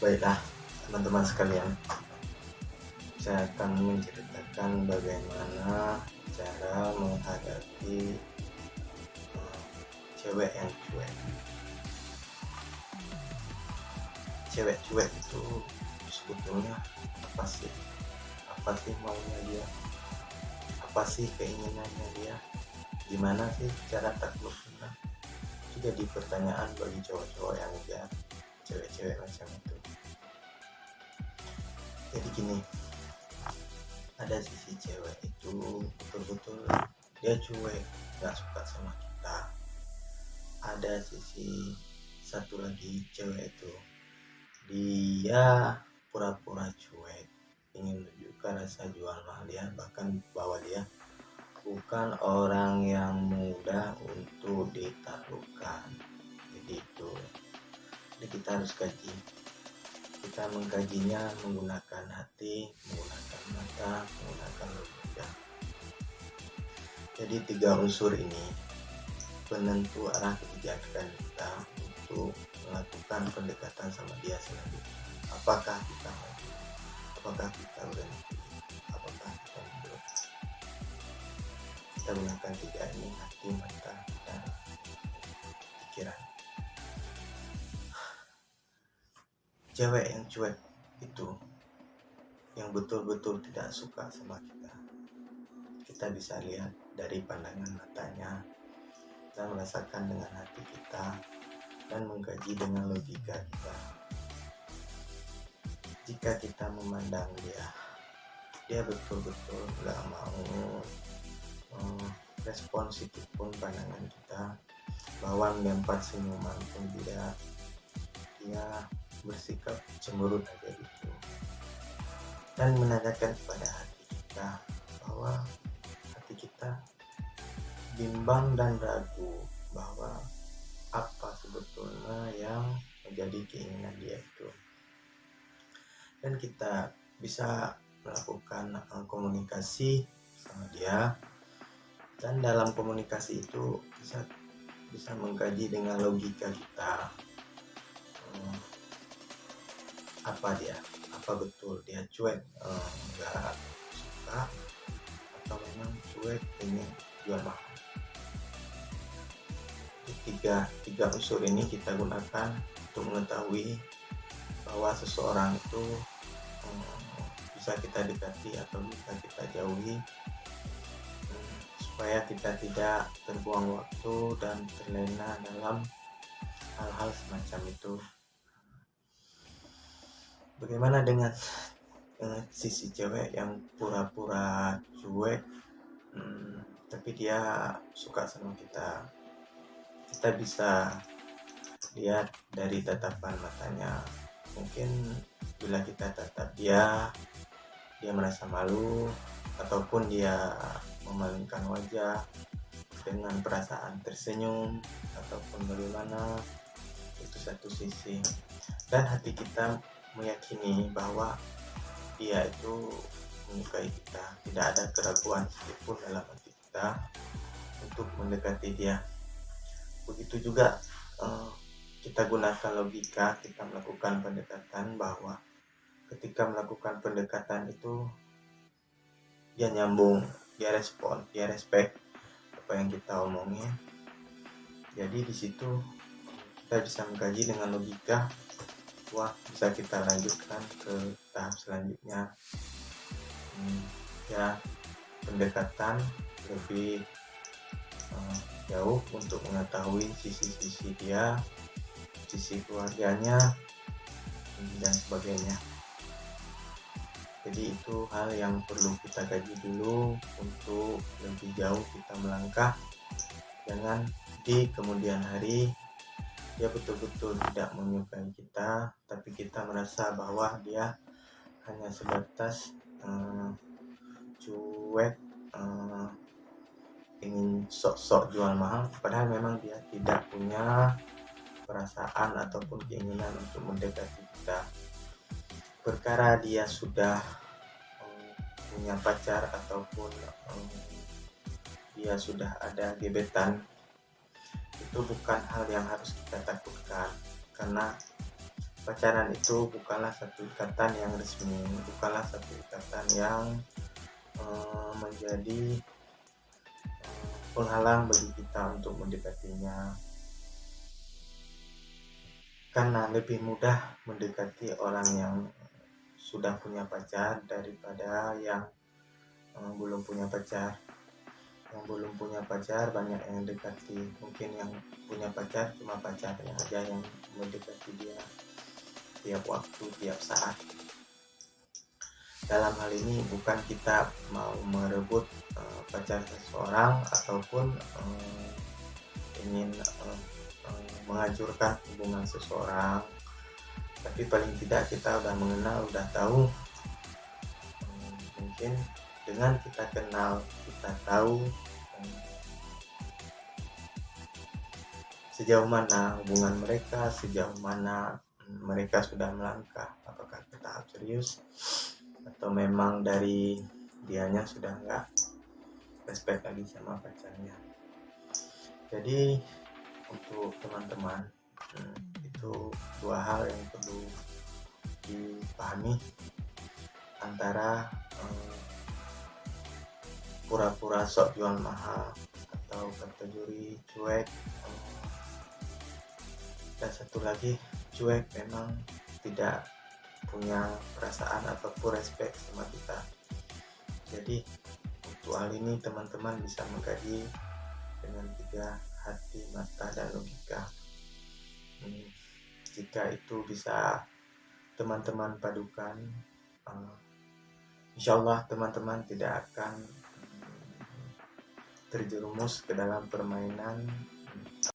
Baiklah, teman-teman sekalian, saya akan menceritakan bagaimana cara menghadapi cewek yang cuek. Cewek cuek itu sebetulnya apa sih? Apa sih maunya dia? Apa sih keinginannya dia? Gimana sih cara takluknya? Itu jadi pertanyaan bagi cowok-cowok yang ngejar cewek-cewek macam itu. Jadi gini, ada sisi cewek itu betul-betul dia cuek, nggak suka sama kita. Ada sisi satu lagi cewek itu dia pura-pura cuek, ingin menunjukkan rasa jual mahal dia, bahkan bahwa dia bukan orang yang mudah untuk ditaklukkan. Jadi itu, jadi kita harus kaji. Kita mengkajinya menggunakan hati, menggunakan mata, menggunakan logika. Jadi 3 unsur ini penentu arah kebijakan kita untuk melakukan pendekatan sama dia selanjutnya. Apakah kita maju? Apakah kita berhenti? Apakah kita mundur? Kita gunakan 3 ini, hati, mata, dan pikiran. Cewek yang cuek itu yang betul-betul tidak suka sama kita bisa lihat dari pandangan matanya, kita merasakan dengan hati kita, dan mengkaji dengan logika kita. Jika kita memandang dia betul-betul nggak mau respon sedikit pun pandangan kita, bahwa melempar senyuman pun tidak, dia bersikap cemberut aja gitu, dan menanyakan kepada hati kita bahwa hati kita bimbang dan ragu bahwa apa sebetulnya yang menjadi keinginan dia itu, dan kita bisa melakukan komunikasi sama dia, dan dalam komunikasi itu bisa mengkaji dengan logika kita, apa betul dia cuek, nggak suka, atau memang cuek ingin jual mahal. Tiga unsur ini kita gunakan untuk mengetahui bahwa seseorang itu bisa kita dekati atau bisa kita jauhi, supaya kita tidak terbuang waktu dan terlena dalam hal-hal semacam itu. Bagaimana dengan sisi cewek yang pura-pura cuek, tapi dia suka sama kita? Kita bisa lihat dari tatapan matanya. Mungkin bila kita tatap dia merasa malu, ataupun dia memalingkan wajah dengan perasaan tersenyum, ataupun bagaimana, itu satu sisi. Dan hati kita meyakini bahwa dia itu menyukai kita, tidak ada keraguan sedikitpun dalam hati kita untuk mendekati dia. Begitu juga kita gunakan logika, kita melakukan pendekatan, bahwa ketika melakukan pendekatan itu dia nyambung, dia respon, dia respect apa yang kita omongin. Jadi di situ kita bisa mengkaji dengan logika, wah bisa kita lanjutkan ke tahap selanjutnya, pendekatan lebih jauh untuk mengetahui sisi-sisi dia, sisi keluarganya, dan sebagainya. Jadi itu hal yang perlu kita kaji dulu untuk lebih jauh kita melangkah. Jangan di kemudian hari dia betul-betul tidak menyukai kita, tapi kita merasa bahwa dia hanya sebatas cuek, ingin sok-sok jual mahal, padahal memang dia tidak punya perasaan ataupun keinginan untuk mendekati kita. Perkara dia sudah punya pacar ataupun dia sudah ada gebetan, itu bukan hal yang harus kita takutkan, karena pacaran itu bukanlah satu ikatan yang resmi, bukanlah satu ikatan yang menjadi penghalang bagi kita untuk mendekatinya, karena lebih mudah mendekati orang yang sudah punya pacar daripada yang belum punya pacar. Yang belum punya pacar banyak yang dekati, mungkin yang punya pacar cuma pacarnya aja yang mendekati dia tiap waktu, tiap saat. Dalam hal ini bukan kita mau merebut pacar seseorang ataupun ingin menghancurkan hubungan seseorang, tapi paling tidak kita udah mengenal, udah tahu. Mungkin dengan kita kenal, kita tahu sejauh mana hubungan mereka, sejauh mana mereka sudah melangkah, apakah ke tahap serius atau memang dari dianya sudah nggak respect lagi sama pacarnya. Jadi untuk teman-teman, itu dua hal yang perlu dipahami antara pura-pura sok jual mahal atau kategori cuek, dan satu lagi cuek memang tidak punya perasaan ataupun respect sama kita. Jadi untuk hal ini teman-teman bisa mengkaji dengan 3 hati, mata, dan logika. Jika itu bisa teman-teman padukan, insya Allah teman-teman tidak akan terjerumus ke dalam permainan